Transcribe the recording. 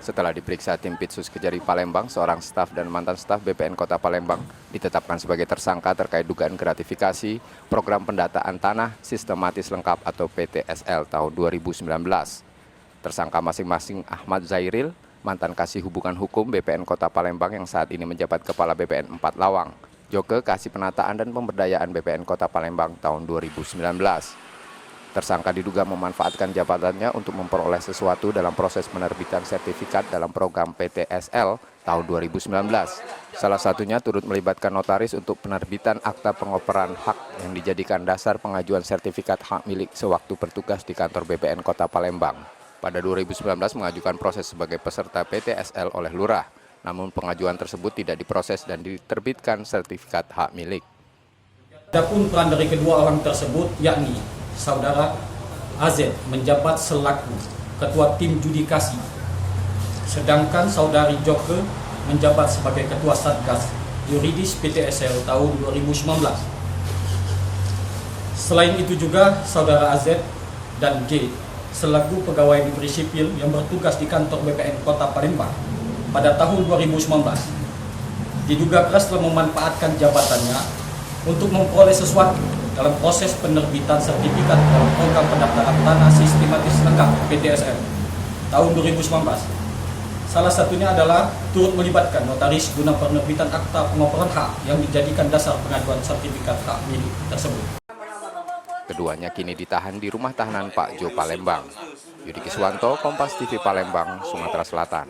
Setelah diperiksa tim Pitsus Kejari Palembang, seorang staf dan mantan staf BPN Kota Palembang ditetapkan sebagai tersangka terkait dugaan gratifikasi program pendataan tanah sistematis lengkap atau PTSL tahun 2019. Tersangka masing-masing Ahmad Zairil, mantan kasih hubungan hukum BPN Kota Palembang yang saat ini menjabat Kepala BPN 4 Lawang, Joke Kasih Penataan dan Pemberdayaan BPN Kota Palembang tahun 2019. Tersangka diduga memanfaatkan jabatannya untuk memperoleh sesuatu dalam proses penerbitan sertifikat dalam program PTSL tahun 2019. Salah satunya turut melibatkan notaris untuk penerbitan akta pengoperan hak yang dijadikan dasar pengajuan sertifikat hak milik sewaktu bertugas di kantor BPN Kota Palembang. Pada 2019 mengajukan proses sebagai peserta PTSL oleh lurah, namun pengajuan tersebut tidak diproses dan diterbitkan sertifikat hak milik. Adapun peran dari kedua orang tersebut yakni Saudara AZ menjabat selaku Ketua Tim Judikasi, sedangkan Saudari Joke menjabat sebagai Ketua Satgas Yuridis PTSL tahun 2019. Selain itu juga Saudara AZ dan G selaku pegawai negeri sipil yang bertugas di kantor BPN Kota Palembang pada tahun 2019 diduga keras telah memanfaatkan jabatannya untuk memperoleh sesuatu dalam proses penerbitan sertifikat dalam program pendaftaran tanah sistematis lengkap PTSL tahun 2019. Salah satunya adalah turut melibatkan notaris guna penerbitan akta pengoperan hak yang dijadikan dasar pengajuan sertifikat hak milik tersebut. Keduanya kini ditahan di rumah tahanan Pak Jo Palembang. Yudi Kiswanto, Kompas TV Palembang, Sumatera Selatan.